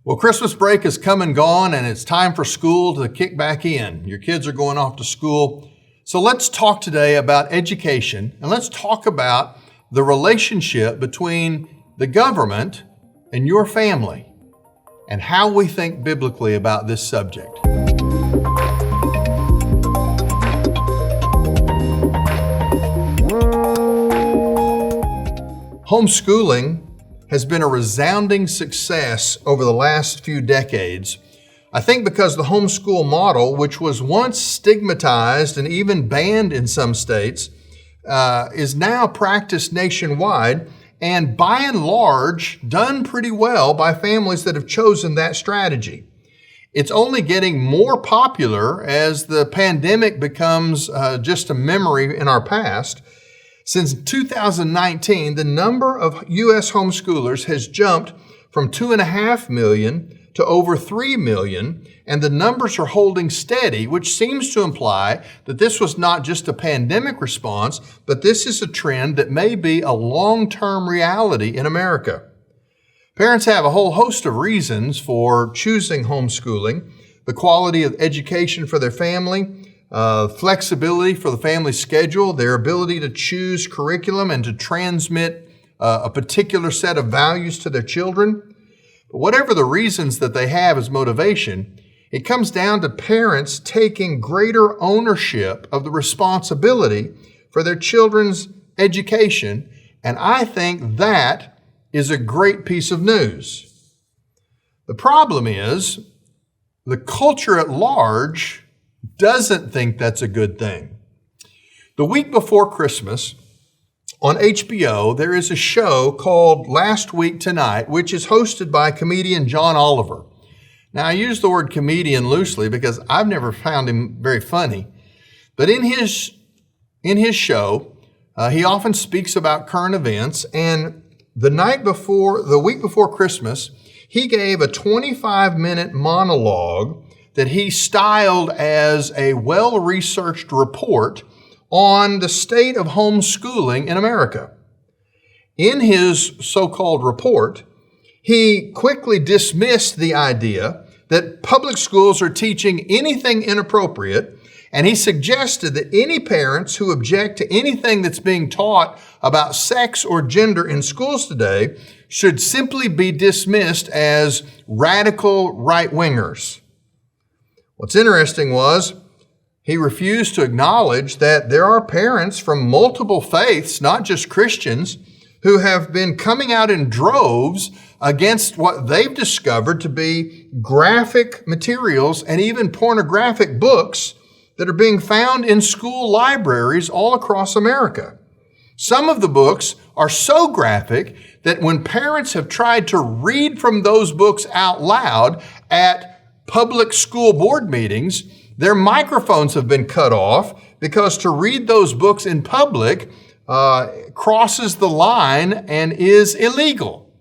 Well, Christmas break has come and gone, and it's time for school to kick back in. Your kids are going off to school. So let's talk today about education, and let's talk about the relationship between the government and your family, and how we think biblically about this subject. Homeschooling has been a resounding success over the last few decades. I think because the homeschool model, which was once stigmatized and even banned in some states, is now practiced nationwide and by and large done pretty well by families that have chosen that strategy. It's only getting more popular as the pandemic becomes just a memory in our past. Since 2019, the number of U.S. homeschoolers has jumped from 2.5 million to over 3 million, and the numbers are holding steady, which seems to imply that this was not just a pandemic response, but this is a trend that may be a long-term reality in America. Parents have a whole host of reasons for choosing homeschooling: the quality of education for their family, flexibility for the family schedule, their ability to choose curriculum and to transmit a particular set of values to their children. But whatever the reasons that they have as motivation, it comes down to parents taking greater ownership of the responsibility for their children's education, and I think that is a great piece of news. The problem is the culture at large doesn't think that's a good thing. The week before Christmas, on HBO, there is a show called Last Week Tonight, which is hosted by comedian John Oliver. Now, I use the word comedian loosely because I've never found him very funny. But in his show, he often speaks about current events. And the week before Christmas, he gave a 25-minute monologue that he styled as a well-researched report on the state of homeschooling in America. In his so-called report, he quickly dismissed the idea that public schools are teaching anything inappropriate, and he suggested that any parents who object to anything that's being taught about sex or gender in schools today should simply be dismissed as radical right-wingers. What's interesting was he refused to acknowledge that there are parents from multiple faiths, not just Christians, who have been coming out in droves against what they've discovered to be graphic materials and even pornographic books that are being found in school libraries all across America. Some of the books are so graphic that when parents have tried to read from those books out loud at public school board meetings, their microphones have been cut off because to read those books in public crosses the line and is illegal.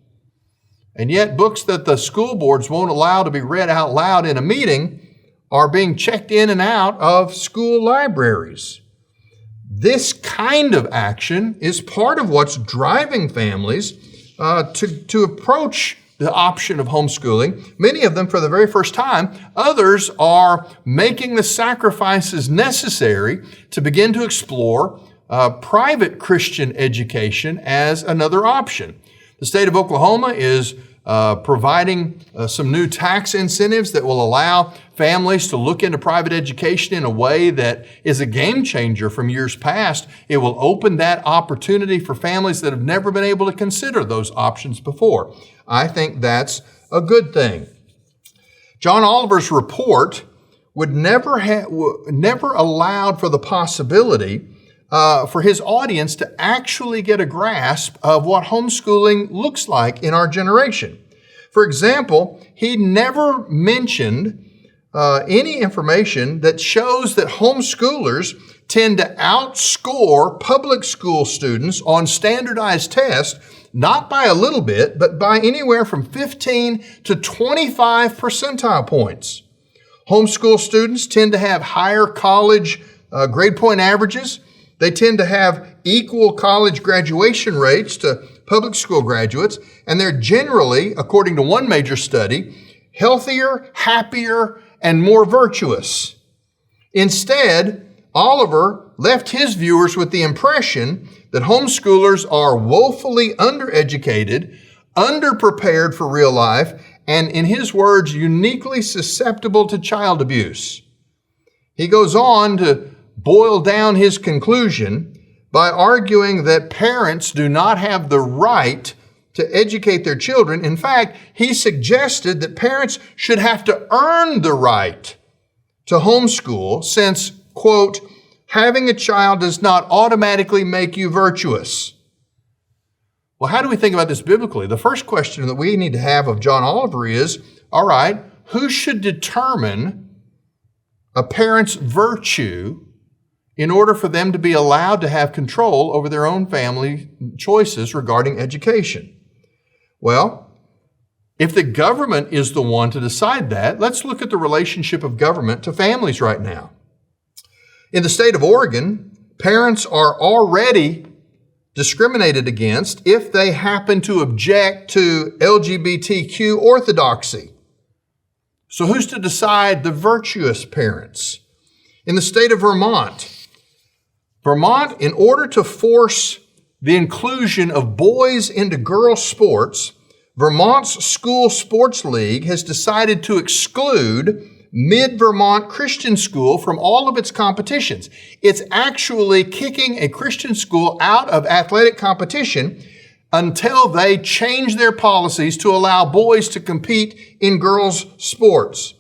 And yet books that the school boards won't allow to be read out loud in a meeting are being checked in and out of school libraries. This kind of action is part of what's driving families to approach the option of homeschooling, many of them for the very first time. Others are making the sacrifices necessary to begin to explore private Christian education as another option. The state of Oklahoma is providing some new tax incentives that will allow families to look into private education in a way that is a game changer from years past. It will open that opportunity for families that have never been able to consider those options before. I think that's a good thing. John Oliver's report would never allowed for the possibility for his audience to actually get a grasp of what homeschooling looks like in our generation. For example, he never mentioned any information that shows that homeschoolers tend to outscore public school students on standardized tests, not by a little bit, but by anywhere from 15 to 25 percentile points. Homeschool students tend to have higher college grade point averages. They tend to have equal college graduation rates to public school graduates, and they're generally, according to one major study, healthier, happier, and more virtuous. Instead, Oliver left his viewers with the impression that homeschoolers are woefully undereducated, underprepared for real life, and in his words, uniquely susceptible to child abuse. He goes on to boil down his conclusion by arguing that parents do not have the right to educate their children. In fact, he suggested that parents should have to earn the right to homeschool since, quote, having a child does not automatically make you virtuous. Well, how do we think about this biblically? The first question that we need to have of John Oliver is, all right, who should determine a parent's virtue in order for them to be allowed to have control over their own family choices regarding education? Well, if the government is the one to decide that, let's look at the relationship of government to families right now. In the state of Oregon, parents are already discriminated against if they happen to object to LGBTQ orthodoxy. So who's to decide the virtuous parents? In the state of Vermont, in order to force the inclusion of boys into girls' sports, Vermont's School Sports League has decided to exclude Mid-Vermont Christian School from all of its competitions. It's actually kicking a Christian school out of athletic competition until they change their policies to allow boys to compete in girls' sports.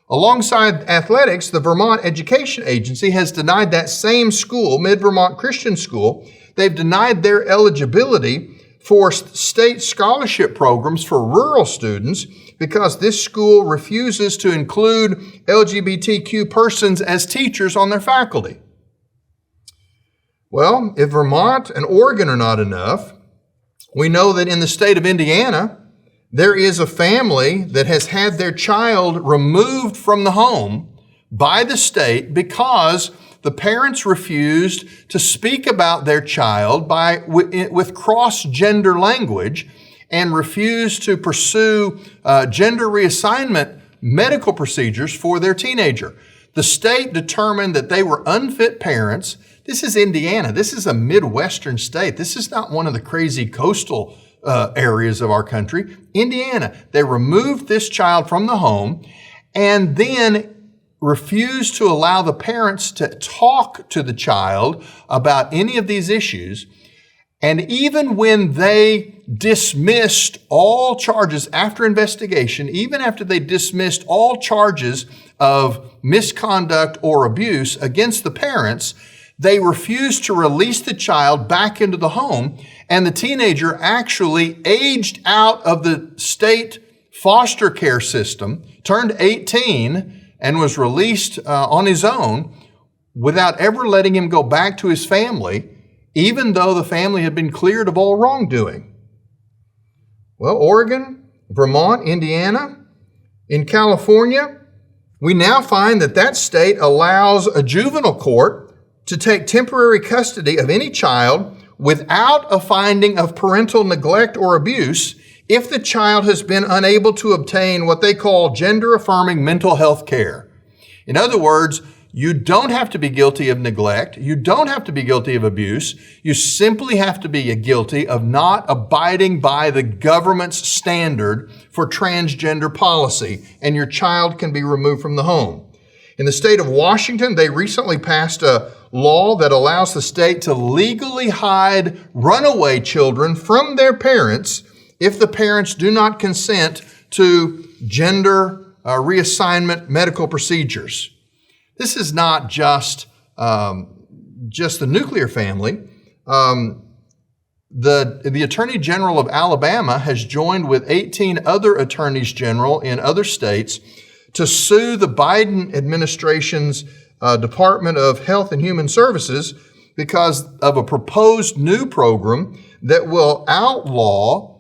Alongside athletics, the Vermont Education Agency has denied that same school, Mid-Vermont Christian School, they've denied their eligibility for state scholarship programs for rural students because this school refuses to include LGBTQ persons as teachers on their faculty. Well, if Vermont and Oregon are not enough, we know that in the state of Indiana, there is a family that has had their child removed from the home by the state because the parents refused to speak about their child with cross-gender language and refused to pursue gender reassignment medical procedures for their teenager. The state determined that they were unfit parents. This is Indiana. This is a Midwestern state. This is not one of the crazy coastal areas of our country. Indiana, they removed this child from the home and then refused to allow the parents to talk to the child about any of these issues. And even when they dismissed all charges after investigation, even after they dismissed all charges of misconduct or abuse against the parents, they refused to release the child back into the home. And the teenager actually aged out of the state foster care system, turned 18, and was released on his own without ever letting him go back to his family, even though the family had been cleared of all wrongdoing. Well, Oregon, Vermont, Indiana, in California, we now find that that state allows a juvenile court to take temporary custody of any child without a finding of parental neglect or abuse if the child has been unable to obtain what they call gender-affirming mental health care. In other words, you don't have to be guilty of neglect. You don't have to be guilty of abuse. You simply have to be guilty of not abiding by the government's standard for transgender policy, and your child can be removed from the home. In the state of Washington, they recently passed a law that allows the state to legally hide runaway children from their parents if the parents do not consent to gender reassignment medical procedures. This is not just the nuclear family. The Attorney General of Alabama has joined with 18 other attorneys general in other states to sue the Biden administration's Department of Health and Human Services because of a proposed new program that will outlaw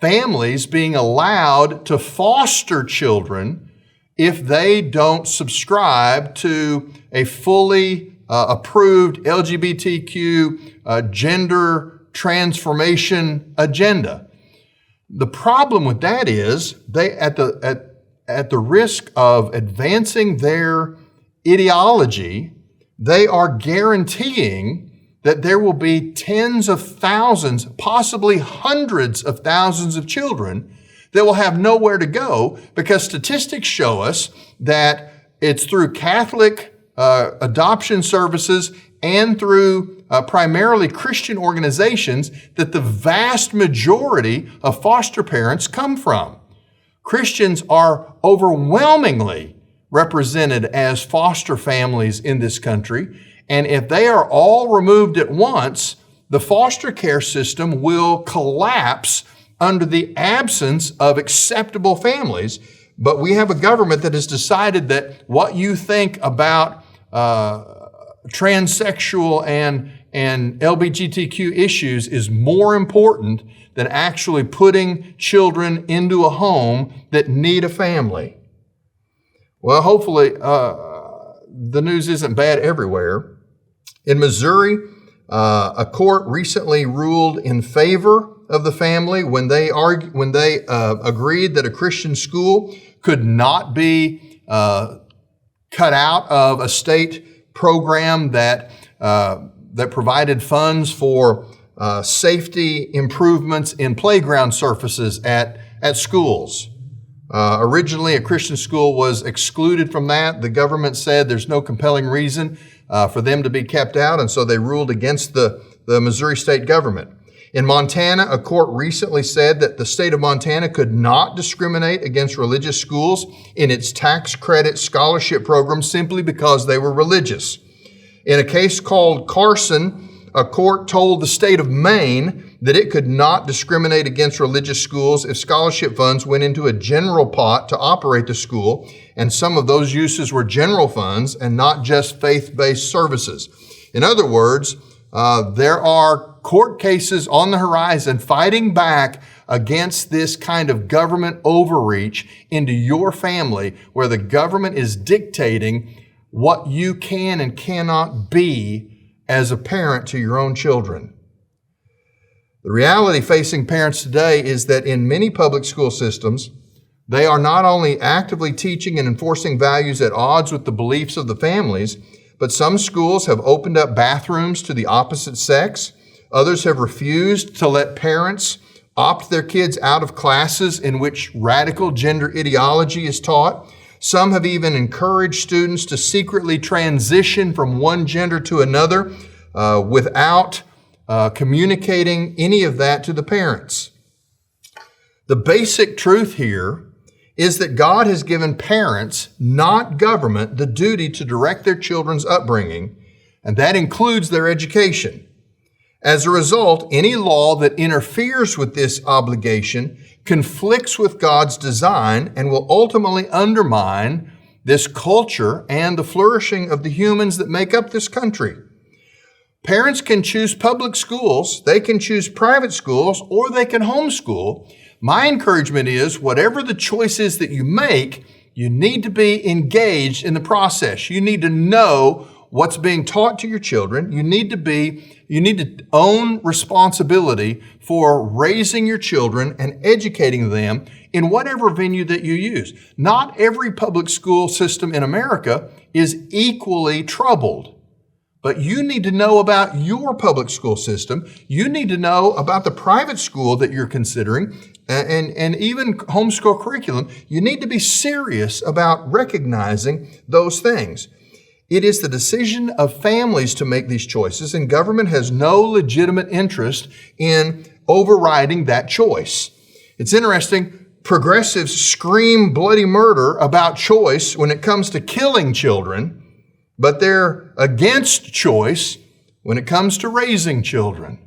families being allowed to foster children if they don't subscribe to a fully approved LGBTQ gender transformation agenda. The problem with that is they, at the risk of advancing their ideology, they are guaranteeing that there will be tens of thousands, possibly hundreds of thousands of children that will have nowhere to go, because statistics show us that it's through Catholic adoption services and through primarily Christian organizations that the vast majority of foster parents come from. Christians are overwhelmingly represented as foster families in this country, and if they are all removed at once, the foster care system will collapse under the absence of acceptable families. But we have a government that has decided that what you think about transsexual and LGBTQ issues is more important than actually putting children into a home that need a family. Well, hopefully the news isn't bad everywhere. In Missouri, a court recently ruled in favor of the family when they agreed that a Christian school could not be cut out of a state program that provided funds for safety improvements in playground surfaces at schools. Originally, a Christian school was excluded from that. The government said there's no compelling reason for them to be kept out, and so they ruled against the Missouri state government. In Montana, a court recently said that the state of Montana could not discriminate against religious schools in its tax credit scholarship program simply because they were religious. In a case called Carson, a court told the state of Maine that it could not discriminate against religious schools if scholarship funds went into a general pot to operate the school, and some of those uses were general funds and not just faith-based services. In other words, there are court cases on the horizon fighting back against this kind of government overreach into your family, where the government is dictating what you can and cannot be as a parent to your own children. The reality facing parents today is that in many public school systems, they are not only actively teaching and enforcing values at odds with the beliefs of the families, but some schools have opened up bathrooms to the opposite sex. Others have refused to let parents opt their kids out of classes in which radical gender ideology is taught. Some have even encouraged students to secretly transition from one gender to another without communicating any of that to the parents. The basic truth here is that God has given parents, not government, the duty to direct their children's upbringing, and that includes their education. As a result, any law that interferes with this obligation conflicts with God's design and will ultimately undermine this culture and the flourishing of the humans that make up this country. Parents can choose public schools, they can choose private schools, or they can homeschool. My encouragement is, whatever the choice is that you make, you need to be engaged in the process. You need to know what's being taught to your children. You need to own responsibility for raising your children and educating them in whatever venue that you use. Not every public school system in America is equally troubled. But you need to know about your public school system. You need to know about the private school that you're considering and even homeschool curriculum. You need to be serious about recognizing those things. It is the decision of families to make these choices, and government has no legitimate interest in overriding that choice. It's interesting, progressives scream bloody murder about choice when it comes to killing children, but they're against choice when it comes to raising children.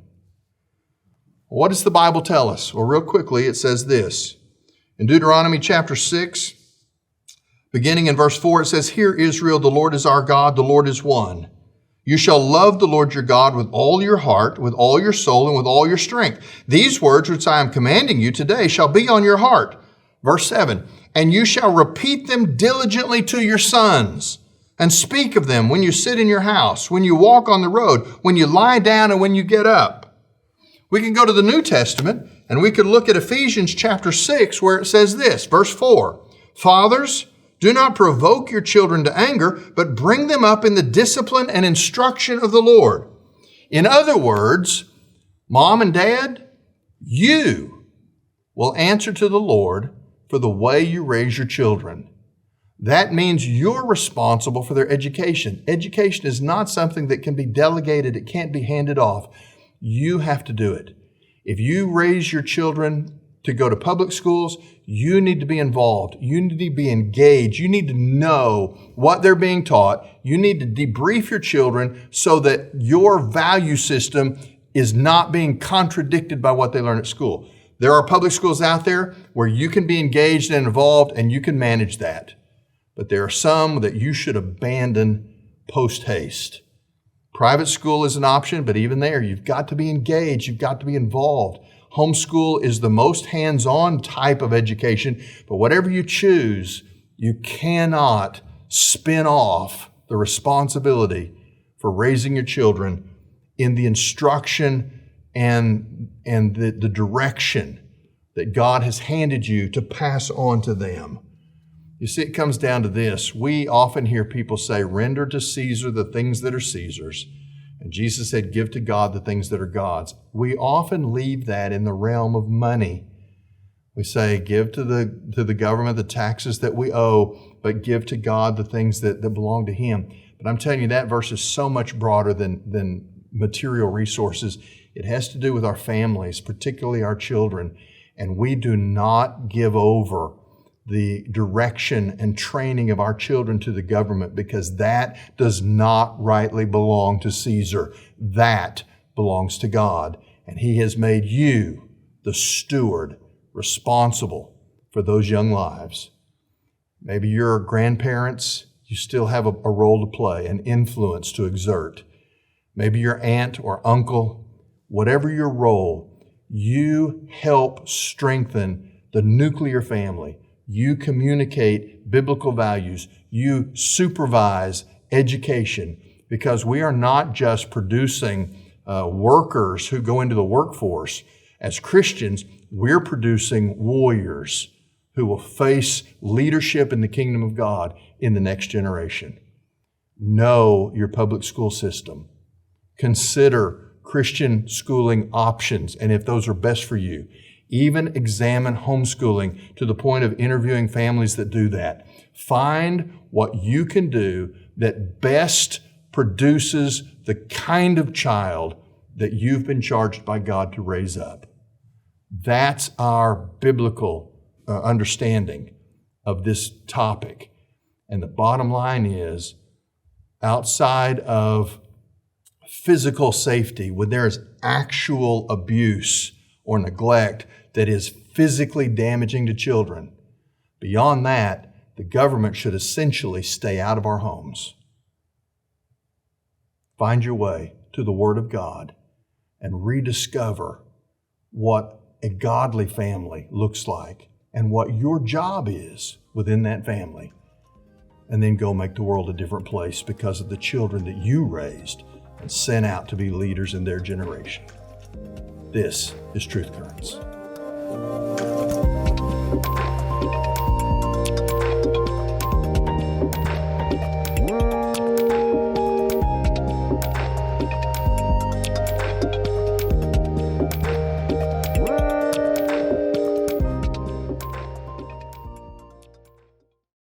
What does the Bible tell us? Well, real quickly, it says this. In Deuteronomy chapter 6, beginning in verse 4, it says, "Hear, Israel, the Lord is our God, the Lord is one. You shall love the Lord your God with all your heart, with all your soul, and with all your strength. These words which I am commanding you today shall be on your heart." Verse 7, "And you shall repeat them diligently to your sons, and speak of them when you sit in your house, when you walk on the road, when you lie down, and when you get up." We can go to the New Testament and we could look at Ephesians chapter 6 where it says this, verse 4, "Fathers, do not provoke your children to anger, but bring them up in the discipline and instruction of the Lord." In other words, Mom and Dad, you will answer to the Lord for the way you raise your children. That means you're responsible for their education. Education is not something that can be delegated. It can't be handed off. You have to do it. If you raise your children to go to public schools, you need to be involved. You need to be engaged. You need to know what they're being taught. You need to debrief your children so that your value system is not being contradicted by what they learn at school. There are public schools out there where you can be engaged and involved and you can manage that. But there are some that you should abandon post-haste. Private school is an option, but even there, you've got to be engaged. You've got to be involved. Homeschool is the most hands-on type of education, but whatever you choose, you cannot spin off the responsibility for raising your children in the instruction and the direction that God has handed you to pass on to them. You see, it comes down to this. We often hear people say, "Render to Caesar the things that are Caesar's." And Jesus said, "Give to God the things that are God's." We often leave that in the realm of money. We say, give to the government the taxes that we owe, but give to God the things that belong to Him. But I'm telling you, that verse is so much broader than material resources. It has to do with our families, particularly our children. And we do not give over the direction and training of our children to the government, because that does not rightly belong to Caesar. That belongs to God. And He has made you the steward responsible for those young lives. Maybe you're grandparents. You still have a role to play, an influence to exert. Maybe your aunt or uncle, whatever your role, you help strengthen the nuclear family. You communicate biblical values. You supervise education, because we are not just producing workers who go into the workforce. As Christians, we're producing warriors who will face leadership in the kingdom of God in the next generation. Know your public school system. Consider Christian schooling options, and if those are best for you. Even examine homeschooling to the point of interviewing families that do that. Find what you can do that best produces the kind of child that you've been charged by God to raise up. That's our biblical understanding of this topic. And the bottom line is, outside of physical safety, when there is actual abuse or neglect that is physically damaging to children, beyond that, the government should essentially stay out of our homes. Find your way to the Word of God and rediscover what a godly family looks like and what your job is within that family. And then go make the world a different place because of the children that you raised and sent out to be leaders in their generation. This is Truth Currents.